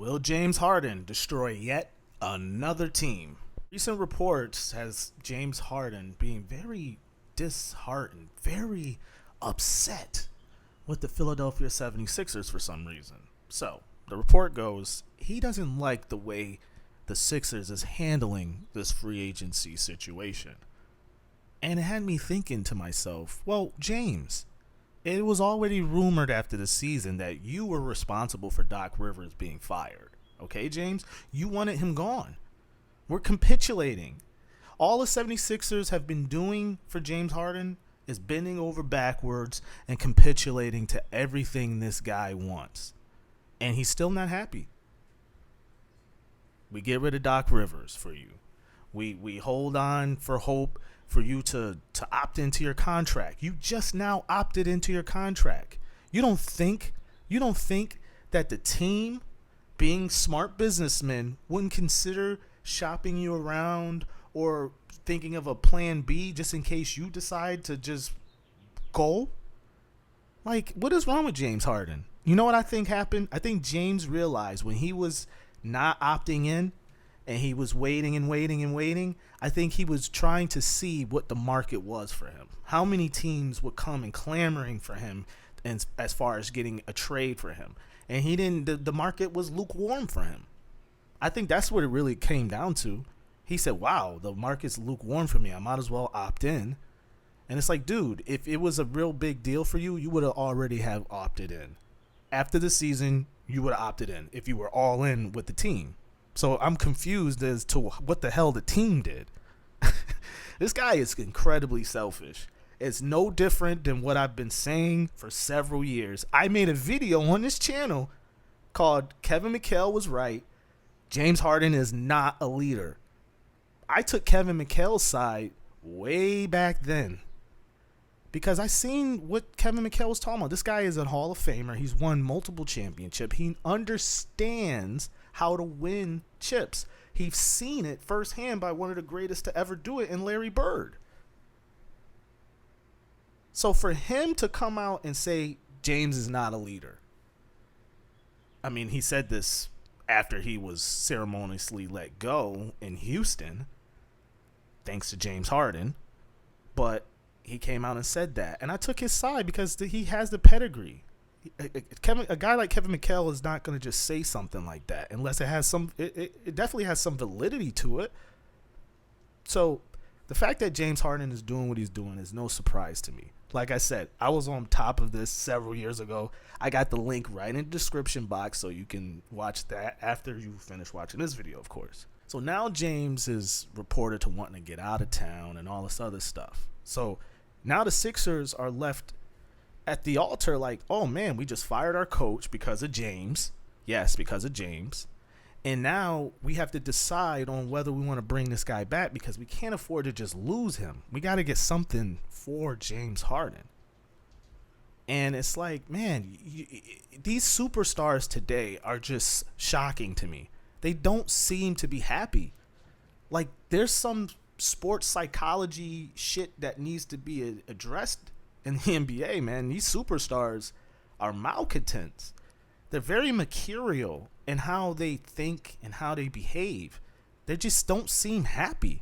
Will James Harden destroy yet another team? Recent reports has James Harden being very disheartened, very upset with the Philadelphia 76ers for some reason. So, the report goes he doesn't like the way the Sixers is handling this free agency situation. And it had me thinking to myself, well, James, it was already rumored after the season that you were responsible for Doc Rivers being fired. Okay, James? You wanted him gone. We're capitulating. All the 76ers have been doing for James Harden is bending over backwards and capitulating to everything this guy wants. And he's still not happy. We get rid of Doc Rivers for you. We hold on for hope for you to opt into your contract. You just now opted into your contract. You don't think that the team, being smart businessmen, wouldn't consider shopping you around or thinking of a plan B just in case you decide to just go? Like, what is wrong with James Harden? You know what I think happened? I think James realized when he was not opting in and he was waiting and waiting and waiting, I think he was trying to see what the market was for him. How many teams would come and clamoring for him and as far as getting a trade for him. And he didn't, the market was lukewarm for him. I think that's what it really came down to. He said, wow, the market's lukewarm for me. I might as well opt in. And it's like, dude, if it was a real big deal for you, you would have already have opted in. After the season, you would have opted in if you were all in with the team. So I'm confused as to what the hell the team did. This guy is incredibly selfish. It's no different than what I've been saying for several years. I made a video on this channel called Keven McHale Was Right. James Harden is not a leader. I took Keven McHale's side way back then because I seen what Keven McHale was talking about. This guy is a Hall of Famer. He's won multiple championships. He understands how to win chips. He's seen it firsthand by one of the greatest to ever do it in Larry Bird. So for him to come out and say James is not a leader, I mean, he said this after he was ceremoniously let go in Houston, thanks to James Harden, but he came out and said that. And I took his side because he has the pedigree. A guy like Keven McHale is not going to just say something like that unless it has it definitely has some validity to it. So the fact that James Harden is doing what he's doing is no surprise to me. Like I said, I was on top of this several years ago. I got the link right in the description box so you can watch that after you finish watching this video, of course. So now James is reported to wanting to get out of town and all this other stuff. So now the Sixers are left at the altar like, oh man, we just fired our coach because of James. Yes, because of James. And now we have to decide on whether we want to bring this guy back because we can't afford to just lose him. We got to get something for James Harden. And it's like, man, these superstars today are just shocking to me. They don't seem to be happy. Like, there's some sports psychology shit that needs to be addressed in the NBA, man. These superstars are malcontents. They're very mercurial in how they think and how they behave. They just don't seem happy.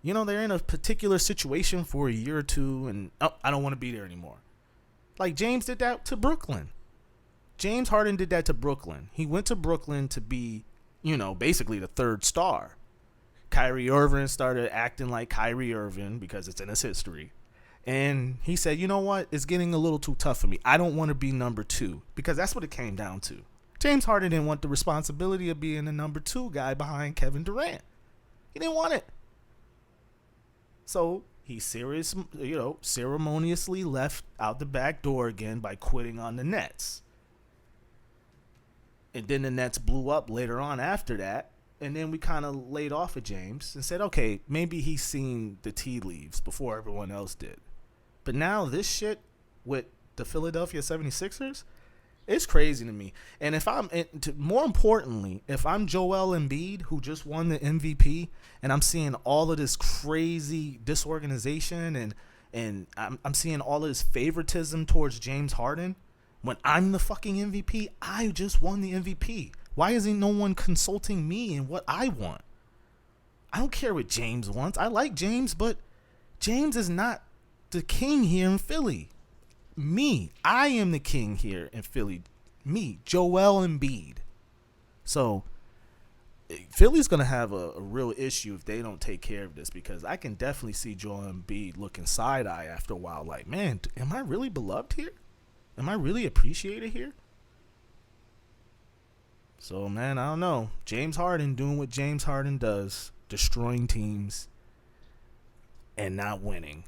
You know, they're in a particular situation for a year or two and, oh, I don't want to be there anymore. Like James did that to Brooklyn. James Harden did that to Brooklyn. He went to Brooklyn to be, you know, basically the third star. Kyrie Irving started acting like Kyrie Irving because it's in his history. And he said, you know what? It's getting a little too tough for me. I don't want to be number two because that's what it came down to. James Harden didn't want the responsibility of being the number two guy behind Kevin Durant. He didn't want it. So he ceremoniously left out the back door again by quitting on the Nets. And then the Nets blew up later on after that. And then we kind of laid off of James and said, okay, maybe he's seen the tea leaves before everyone else did. But now this shit with the Philadelphia 76ers, it's crazy to me. And more importantly, if I'm Joel Embiid, who just won the MVP, and I'm seeing all of this crazy disorganization and I'm seeing all of this favoritism towards James Harden, when I'm the fucking MVP, I just won the MVP. Why isn't no one consulting me and what I want? I don't care what James wants. I like James, but James is not the king here in Philly. Me, I am the king here in Philly. Me, Joel Embiid. So Philly's gonna have a real issue if they don't take care of this, because I can definitely see Joel Embiid looking side eye after a while. Like, man, am I really beloved here? Am I really appreciated here? So, man, I don't know. James Harden doing what James Harden does, destroying teams and not winning.